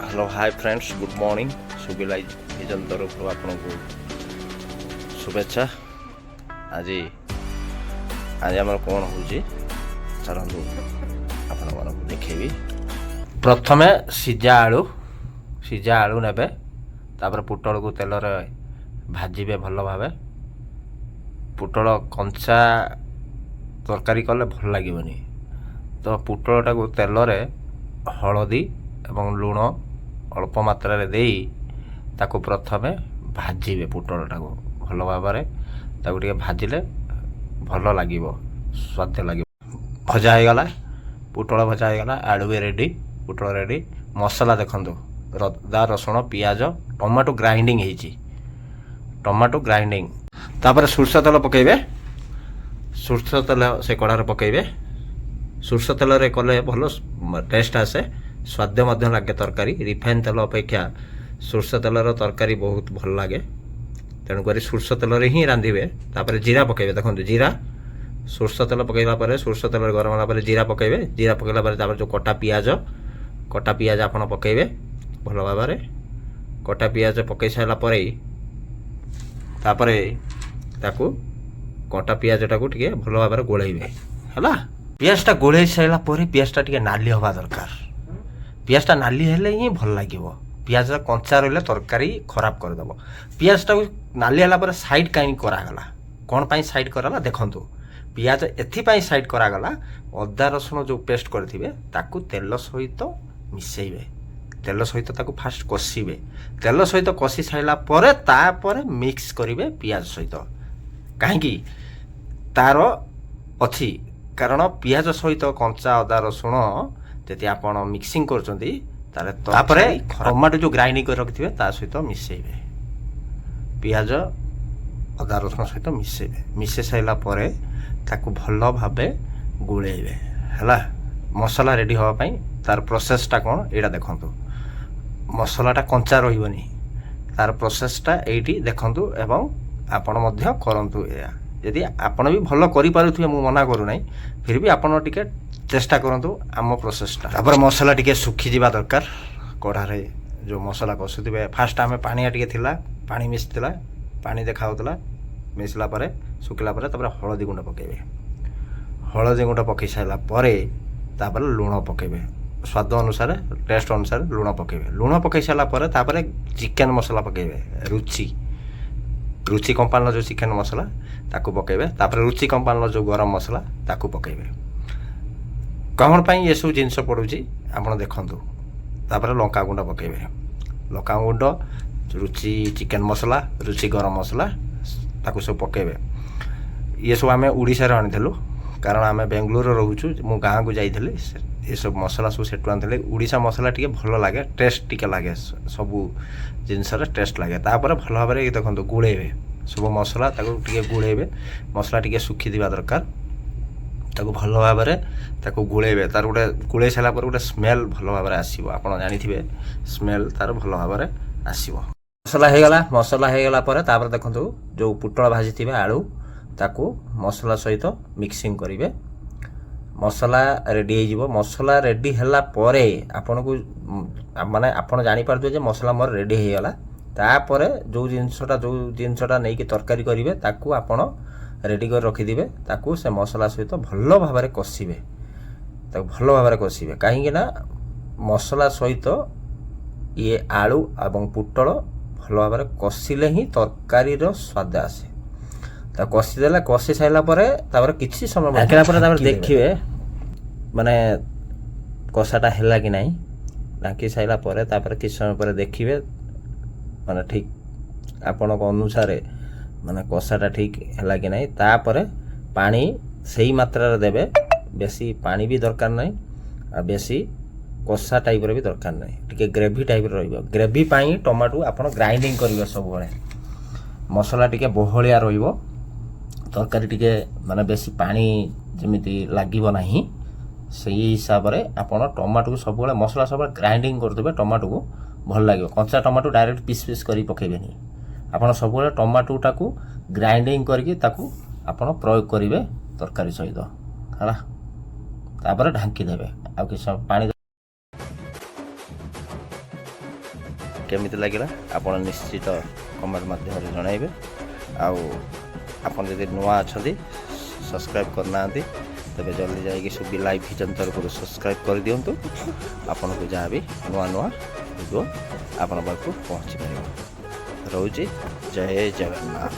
Hello hi friends good morning सुबिलाई vision तरफ आपन को शुभेच्छा। आज आज आम कौन हो चलतु आपण मन देखेबी। प्रथम सिजा आलू ने पुटल को तेल भाजबे भल भाव। पुटल कंचा तरकारी कले भल लगे तो पुटलटा को तेल हलदी एवं लुण अल्प मात्रा देई ताको प्रथमे भाजिबे। पुटलटा को भल भाव टे भाजिले भल लगे स्वाद लगे। भजा हो गला पुटल भजा हो गला आलू भी रेडी पुटल रेडी। मसला देखंतु अदा रसुण पियाज टमाटो ग्राइंडिंग होईची टमाटो ग्राइंडिंग। तापर सोरष तेल पकेबे। सोरष तेल से कड़ार पकेबे। सोरष तेल रे कले भल टेस्ट आसे स्वाद मध्य लगे तरकारी। रिफाइन तेल अपेक्षा सोरष तेलर तरकारी बहुत भल लगे तेणुक सोरष तेल ही रांधे। तापर जीरा पकेबे। देखो जीरा सोरष तेल पकेला सोरष तेल गरम होला जीरा पकेबे। जीरा पकेला जो कटा पियाज आपन पकेबे भल भाव। कटा पियाज पकई सारा तापर ताकू कटा पियाजटा को टिके भल भाव गोलेबे है। पियाजटा गोले सारा पियाजटा टिके नाली हवा दरकार। पियाजटा नाली हेले ही भल लगे। पियाज कंचा रही तरकारी खराब करदेव। पियाजटा नाली है साइड कहीं करागला कौन पाई साइड कराला देखंतु। पियाज एथि साइड करागला अदा रसुण जो पेस्ट करथिबे ताकू तेल सहित मिसेइबे। तेल सहित ताकू फास्ट कषिबे। तेल सहित कषि साइला परे तापर मिक्स करिवे पियाज सहित। काहेकि तार अछि कारण पियाज सहित कंचा अदा रसुण जदि आपण मिक्सिंग करचंती तापर टमाटो जो ग्राइंडिंग कर रखिथिबे ता सहित मिसेइबे। पियाज अदा रसुण सहित मिसेइबे। मिसे साइला परे ताकू भल भाबे गुळेइबे हैला। मसला रेडी होवा पई तार प्रोसेसटा कोन एटा देखंतु। मसलाटा कंचा रहिबनी तार प्रोसेसटा एठी देखंतु एवं आपण मध्य करंतु। या यदि आपण भी भल करि पारुथिबे मु मना करू नै फिर भी आपण टिके चेष्टा करंतु आम प्रोसेसटा। तापर मसला टिके सुखी जिबा दरकार। कढ़ारे जो मसला कषुथिबे फास्ट आमे पानी टिके थिला पानी मिसथिला पानी देखा होतला मिसला परे सुखिला परे तापर हळदी गुंड पकेबे। हळदी गुंड पकई साइला परे तापर लुण पकेबे स्वाद अनुसार टेस्ट अनुसार लुण पकेबे। लुण पकई साइला परे तापर चिकन मसला पकेबे। रुचि कंपानीर जो चिकन मसला ताकू पकेबे। तापर रुचि कंपानीर जो गरम मसला ताकू पकेबे। कौन पाई ये सब जिनस पड़ुची आपण देखंतु। तापर लंका गुंड पकेबे। लंका गुंड रुचि चिकन मसला रुचि गरम मसला ताकू सब पकेबे। ये सब आमे ओडिसा रे आनिथलु कारण आमे बेंगलोर रहूछु। मु गाँ को जाइथले ये सब मसला सब सेटु आनिथले। ओडिसा मसला टिके भल लागे टेस्ट टिके लागे सब जिनस रे टेस्ट लागे। तापर भल भाव रे देखंतु गुळेबे सब मसला ताकू टिके गुळेबे। मसला टिके सुखी दिबा दरकार ताकू भल भाव ताकू गुळेबे। तार गोटे गुळेई सारा पर गोटे स्मेल भल भाव आसीबो। आपण जानिथिबे स्मेल तार भल भाव आसीबो। मसला हो गला पर तापर देखंतु जो पुटल भाजिथिबे आलू ताकू मसला सहित मिक्सिंग करिवे। मसला रेडी हो जिवो। मसला रेडी हैला परे आपण को माने आपण जानि पारथु जे मसला मोर रेडी हो गला। तापर जो जिनसटा नै कि तरकारी करिवे ताकू आपण रेडी कर रखिदिबे। ताकू से मसला सहित भल भाव कषिबे। ताकू भल भाव कषिबे कहीं ना मसला सहित ये आलू एवं पुटल भल भाव कषिले ही तरकारी स्वाद आसे। कषिदेला कषि साइला परे किछि समय ढाकिला परे देखिए माने कषाटा हैला कि नहीं। ढाकी साइला परे किछि समय परे देखिए माने ठीक आपनक अनुसार माने कषाटा ठीक हैला कि नहीं। तापर पानी सही मात्रा रे देबे। बेसी पानी भी दरकार नहीं आ बेसी कषा टाइप रे भी दरकार नहीं। टिके ग्रेवी टाइप रे रहइबो। ग्रेवी पाई टमाटो आपण ग्राइंडिंग करियो सब बळे। मसला टिके बहलिया रहइबो। तरकारी टिके माने बेसी पानी जेमिति लागिबो नाही सही हिसाब रे आपण टमाटो को सब बळे मसला सब ग्राइंडिंग कर देबे। टमाटो को भल लागिबो। कंचा टमाटो डायरेक्ट पीस करी पकेबेनी। आपण सब बळे टमाटोटा को ग्राइंडिंग करके ताकू आपण प्रयोग करिवे तरकारी सहित हला। तापर ढांकी देबे आ कि सब पानी କେମିତି ଲାଗିଲା ଆପଣ ନିଶ୍ଚିତ କମେଣ୍ଟ ମାଧ୍ୟମରେ ଜଣାଇବେ। ଆଉ ଆପଣ ଯଦି ନୂଆ ଅଛନ୍ତି ସବସ୍କ୍ରାଇବ୍ କରିନାହାନ୍ତି ତେବେ ଜଲ୍ଦି ଯାଇକି ସୁବି ଲାଇଭ୍ ଭିଜନ୍ ତରଫରୁ ସବସ୍କ୍ରାଇବ୍ କରିଦିଅନ୍ତୁ। ଆପଣଙ୍କୁ ଯାହା ବି ନୂଆ ନୂଆ ଭିଡ଼ିଓ ଆପଣ ପାଖକୁ ପହଞ୍ଚି ପାରିବ। ରହୁଛି ଜୟ ଜଗନ୍ନାଥ।